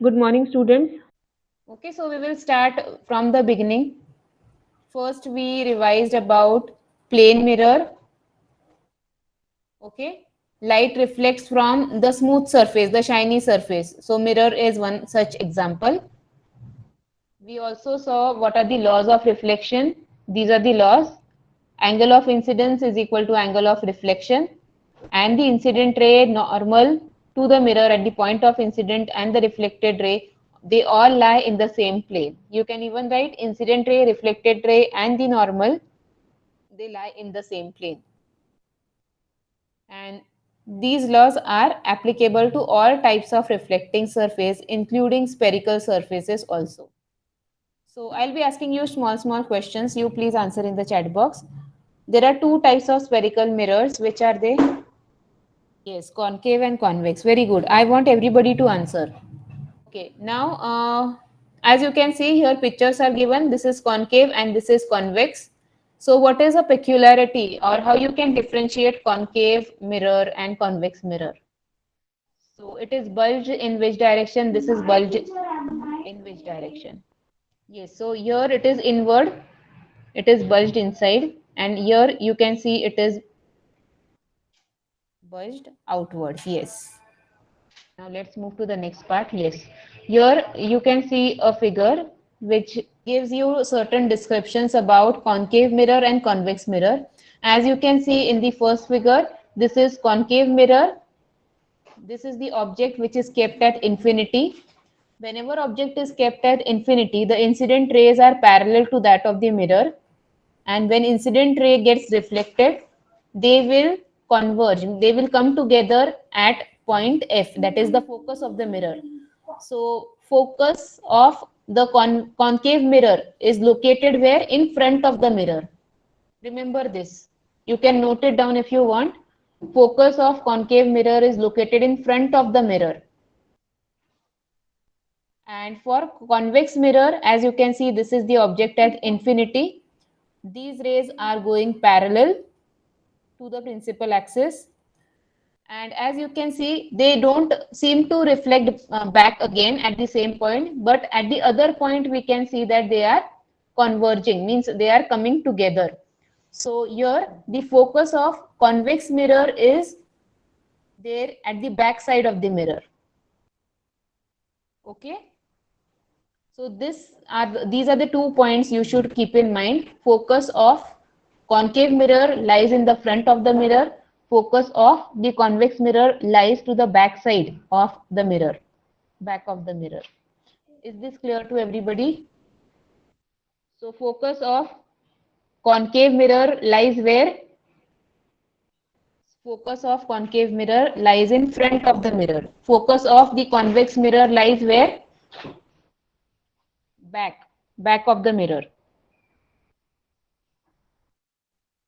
Good morning, students. Okay, so we will start from the beginning. First, we revised about plane mirror. Okay, light reflects from the smooth surface, the shiny surface. So, mirror is one such example. We also saw what are the laws of reflection. These are the laws. Angle of incidence is equal to angle of reflection, and the incident ray normal to the mirror at the point of incident and the reflected ray, they all lie in the same plane. You can even write incident ray, reflected ray, and the normal, they lie in the same plane. And these laws are applicable to all types of reflecting surface, including spherical surfaces also. So I'll be asking you small questions. You please answer in the chat box. There are two types of spherical mirrors. Which are they? Yes, concave and convex. Very good. I want everybody to answer. Okay. Now, as you can see here, pictures are given. This is concave and this is convex. So what is a peculiarity or how you can differentiate concave mirror and convex mirror? So it is bulged in which direction? This is bulged in which direction? Yes, so here it is inward, it is bulged inside, and here you can see it is bulged outwards. Yes. Now let's move to the next part. Yes. Here you can see a figure which gives you certain descriptions about concave mirror and convex mirror. As you can see in the first figure, this is concave mirror. This is the object which is kept at infinity. Whenever object is kept at infinity, the incident rays are parallel to that of the mirror, and when incident ray gets reflected, they will converge, they will come together at point F, that is the focus of the mirror. So focus of the concave mirror is located where? In front of the mirror. Remember this. You can note it down if you want. Focus of concave mirror is located in front of the mirror. And for convex mirror, as you can see, this is the object at infinity. These rays are going parallel to the principal axis. And as you can see, they don't seem to reflect back again at the same point, but at the other point, we can see that they are converging, means they are coming together. So here, the focus of convex mirror is there at the back side of the mirror. Okay. So these are the 2 points you should keep in mind. Focus of concave mirror lies in the front of the mirror. Focus of the convex mirror lies to the back side of the mirror, back of the mirror. Is this clear to everybody? So focus of concave mirror lies where? Focus of concave mirror lies in front of the mirror. Focus of the convex mirror lies where? Back of the mirror.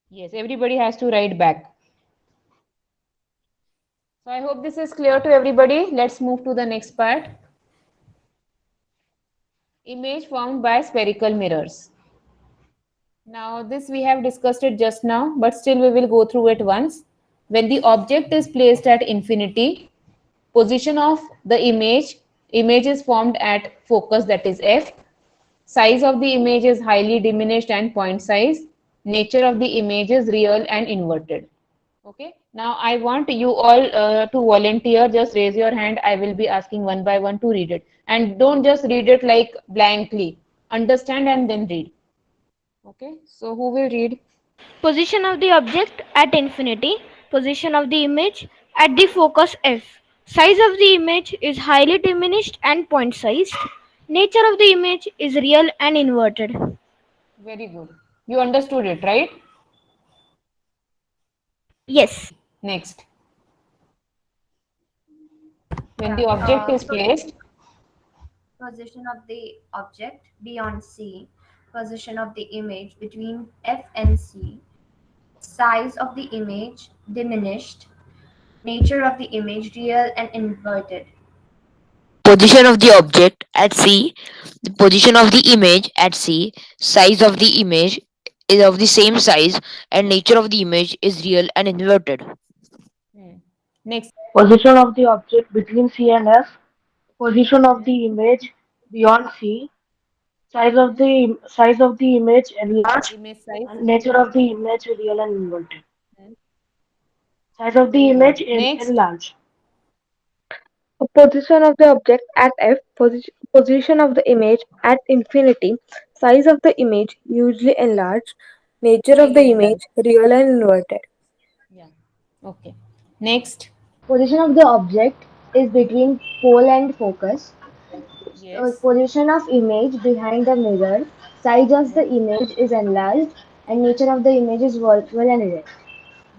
Yes, everybody has to write back. So I hope this is clear to everybody. Let's move to the next part. Image formed by spherical mirrors. Now this we have discussed it just now, but still we will go through it once. When the object is placed at infinity, position of the image is formed at focus, that is F. Size of the image is highly diminished and point size. Nature of the image is real and inverted. Okay. Now I want you all to volunteer. Just raise your hand. I will be asking one by one to read it. And don't just read it like blankly. Understand and then read. Okay. So who will read? Position of the object at infinity. Position of the image at the focus F. Size of the image is highly diminished and point sized. Nature of the image is real and inverted. Very good. You understood it, right? Yes. Next. When the object is So placed, position of the object beyond C, position of the image between F and C, size of the image diminished, nature of the image real and inverted. Position of the object at C, the position of the image at C, size of the image is of the same size, and nature of the image is real and inverted. hmm. Next. Position of the object between C and F. Position of the image beyond C, size of the image enlarged, Image size. and nature of the image real and inverted. Hmm. Size of the Very image good. Next. enlarged. Position of the object at F, position of the image at infinity, size of the image usually enlarged, nature of the Again done. image real and inverted. Yeah. Okay. Next. Position of the object is between pole and focus. Yes. Position of image behind the mirror. Size of the Hmm. image is enlarged and nature of the image is virtual and erect.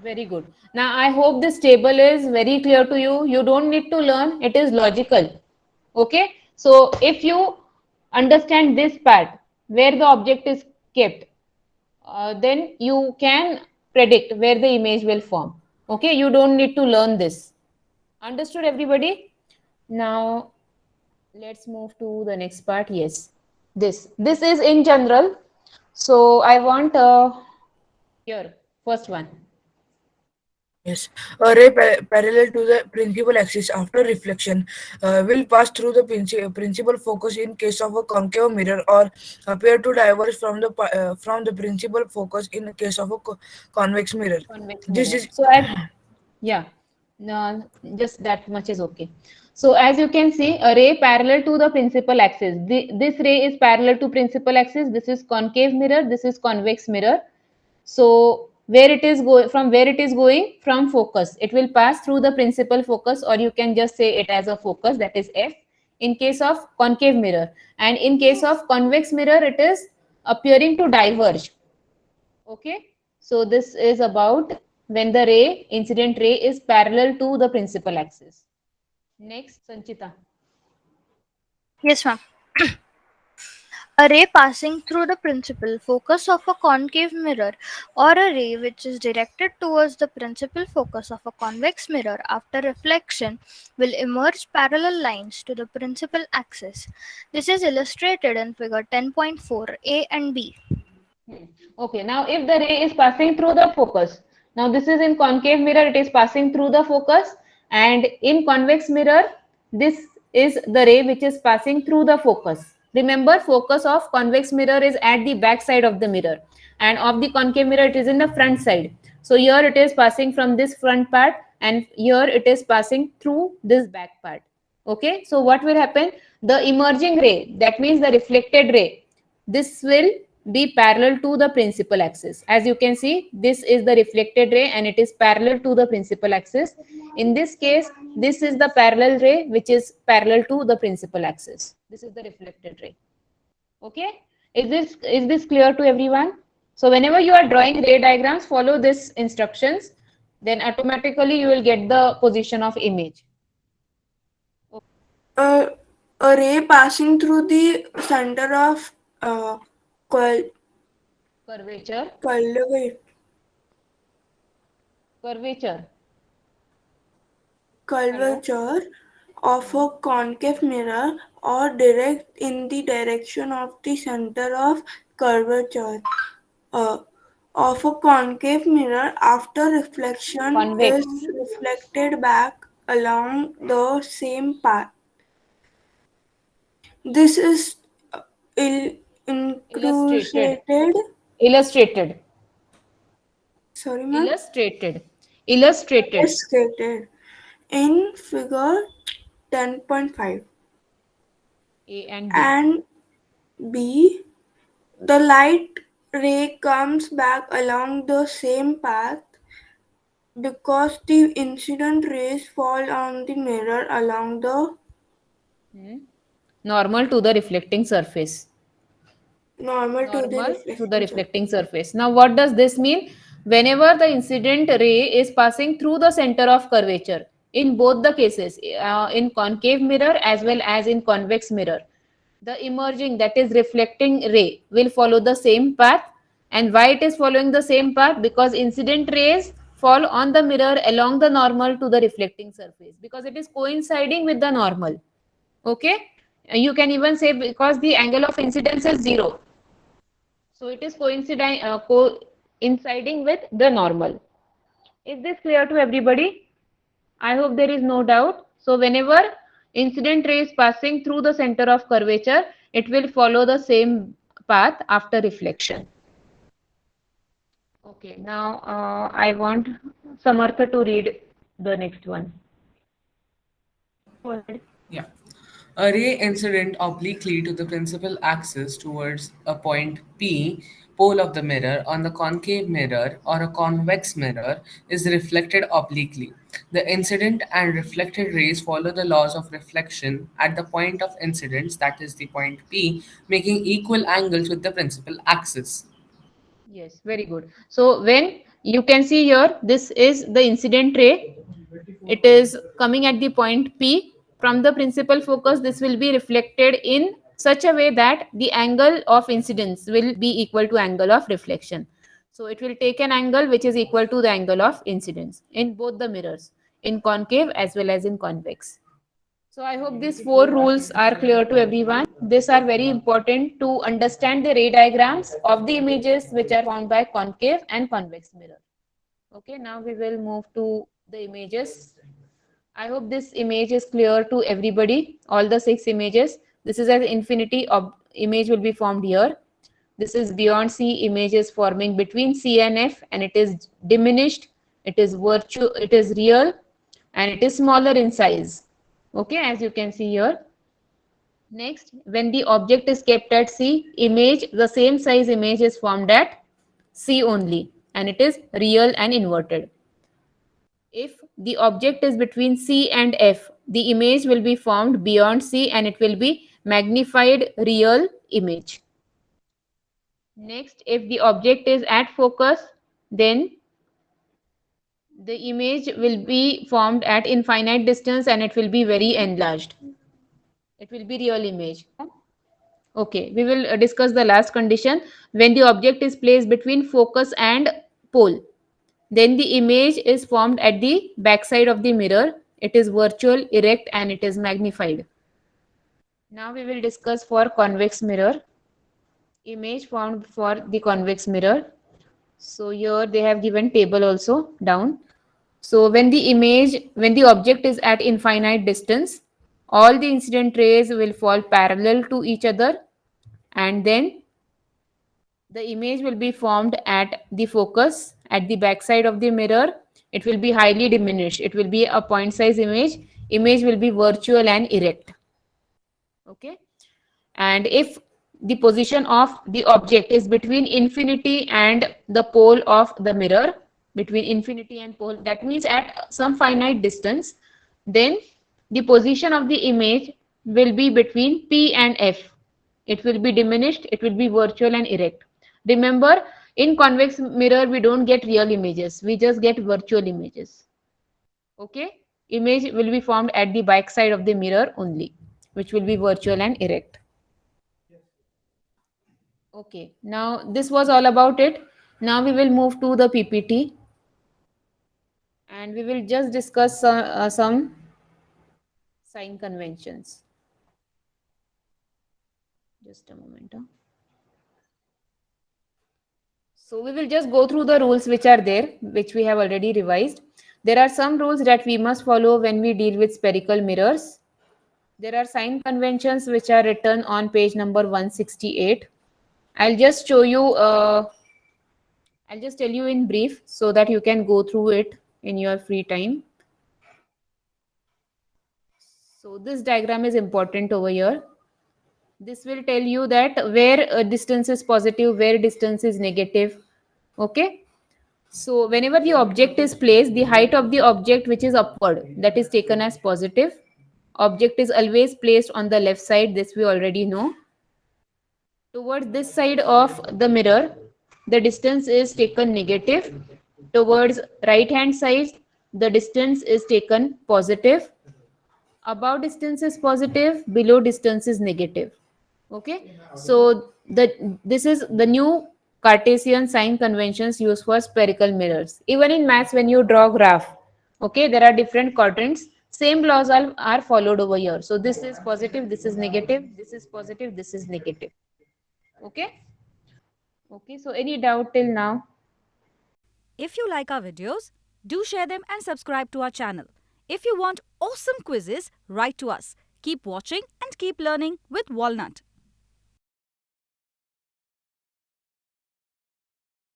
Very good. Now, I hope this table is very clear to you. You don't need to learn, it is logical. Okay. So, if you understand this part where the object is kept, then you can predict where the image will form. Okay. You don't need to learn this. Understood, everybody? Now, let's move to the next part. Yes. This is in general. So, I want here, first one. Yes, a ray parallel to the principal axis after reflection will pass through the principal focus in case of a concave mirror, or appear to diverge from the principal focus in case of a convex mirror. Convex This mirror. is So as yeah, no, just that much is okay. So as you can see, a ray parallel to the principal axis. This ray is parallel to principal axis. This is concave mirror. This is convex mirror. So where it is going from, where it is going from focus, it will pass through the principal focus, or you can just say it as a focus, that is F. In case of concave mirror, and in case of convex mirror, it is appearing to diverge. Okay, so this is about when the ray, incident ray, is parallel to the principal axis. Next, Sanchita. Yes, ma'am. A ray passing through the principal focus of a concave mirror, or a ray which is directed towards the principal focus of a convex mirror after reflection, will emerge parallel lines to the principal axis. This is illustrated in figure 10.4 A and B. Okay, now if the ray is passing through the focus, now this is in concave mirror, it is passing through the focus, and in convex mirror, this is the ray which is passing through the focus. Remember, focus of convex mirror is at the back side of the mirror, and of the concave mirror, it is in the front side. So here it is passing from this front part, and here it is passing through this back part. Okay, so what will happen? The emerging ray, that means the reflected ray, this will be parallel to the principal axis. As you can see, this is the reflected ray and it is parallel to the principal axis. In this case, this is the parallel ray which is parallel to the principal axis. This is the reflected ray. Okay, is this clear to everyone? So whenever you are drawing ray diagrams, follow this instructions, then automatically you will get the position of image. a, a ray passing through the center of Curvature. curvature Curvature. of a concave mirror, or direct in the direction of the center of curvature of a concave mirror after reflection Convex. is reflected back along the same path. This is Illustrated. included. Illustrated. Sorry, ma'am. Illustrated. Illustrated. Illustrated in figure 10.5. A and B. And B, the light ray comes back along the same path because the incident rays fall on the mirror along the Normal to the reflecting surface. normal to the Normal to the reflection. reflecting surface. Now, what does this mean? Whenever the incident ray is passing through the center of curvature, in both the cases, in concave mirror as well as in convex mirror, the emerging, that is reflecting ray, will follow the same path. And why it is following the same path? Because incident rays fall on the mirror along the normal to the reflecting surface, because it is coinciding with the normal. Okay, you can even say because the angle of incidence is 0, so it is coinciding with the normal. Is this clear to everybody? I hope there is no doubt. So whenever incident ray is passing through the center of curvature, it will follow the same path after reflection. Okay, now I want Samartha to read the next one. Go ahead. Yeah. A ray incident obliquely to the principal axis towards a point P, pole of the mirror, on the concave mirror or a convex mirror is reflected obliquely. The incident and reflected rays follow the laws of reflection at the point of incidence, that is the point P, making equal angles with the principal axis. Yes, very good. So when you can see here, this is the incident ray. It is coming at the point P. From the principal focus, this will be reflected in such a way that the angle of incidence will be equal to angle of reflection. So it will take an angle which is equal to the angle of incidence in both the mirrors, in concave as well as in convex. So I hope these four rules are clear to everyone. These are very important to understand the ray diagrams of the images which are formed by concave and convex mirror. Okay, now we will move to the images. I hope this image is clear to everybody, all the 6 images. This is an infinity of image will be formed here. This is beyond C image is forming between C and F, and it is diminished, it is virtual, it is real, and it is smaller in size. Okay, as you can see here. Next, when the object is kept at C, image, the same size image is formed at C only, and it is real and inverted. If the object is between C and F, the image will be formed beyond C and it will be magnified real image. Next, if the object is at focus, then the image will be formed at infinite distance and it will be very enlarged. It will be real image. Okay, we will discuss the last condition. When the object is placed between focus and pole, then the image is formed at the backside of the mirror. It is virtual, erect, and it is magnified. Now we will discuss for convex mirror. Image formed for the convex mirror. So here they have given table also down. So when the object is at infinite distance, all the incident rays will fall parallel to each other, and then the image will be formed at the focus at the backside of the mirror. It will be highly diminished. It will be a point size image. Image will be virtual and erect. Okay. And if the position of the object is between infinity and the pole of the mirror, between infinity and pole, that means at some finite distance, then the position of the image will be between P and F. It will be diminished, it will be virtual and erect. Remember, in convex mirror, we don't get real images, we just get virtual images. Okay, image will be formed at the back side of the mirror only, which will be virtual and erect. Okay, now this was all about it. Now we will move to the PPT and we will just discuss some sign conventions. Just a moment. So we will just go through the rules which are there, which we have already revised. There are some rules that we must follow when we deal with spherical mirrors. There are sign conventions which are written on page number 168. I'll just show you, I'll just tell you in brief so that you can go through it in your free time. So this diagram is important over here. This will tell you that where distance is positive, where distance is negative. Okay. So whenever the object is placed, the height of the object which is upward, that is taken as positive. Object is always placed on the left side. This we already know. Towards this side of the mirror, the distance is taken negative. Towards right hand side, the distance is taken positive. Above distance is positive, below distance is negative. Okay, so this is the new Cartesian sign conventions used for spherical mirrors. Even in maths, when you draw graph, okay, there are different quadrants. Same laws are followed over here. So this is positive, this is negative, this is positive, this is negative. Okay. Okay, so any doubt till now? If you like our videos, do share them and subscribe to our channel. If you want awesome quizzes, write to us. Keep watching and keep learning with Walnut.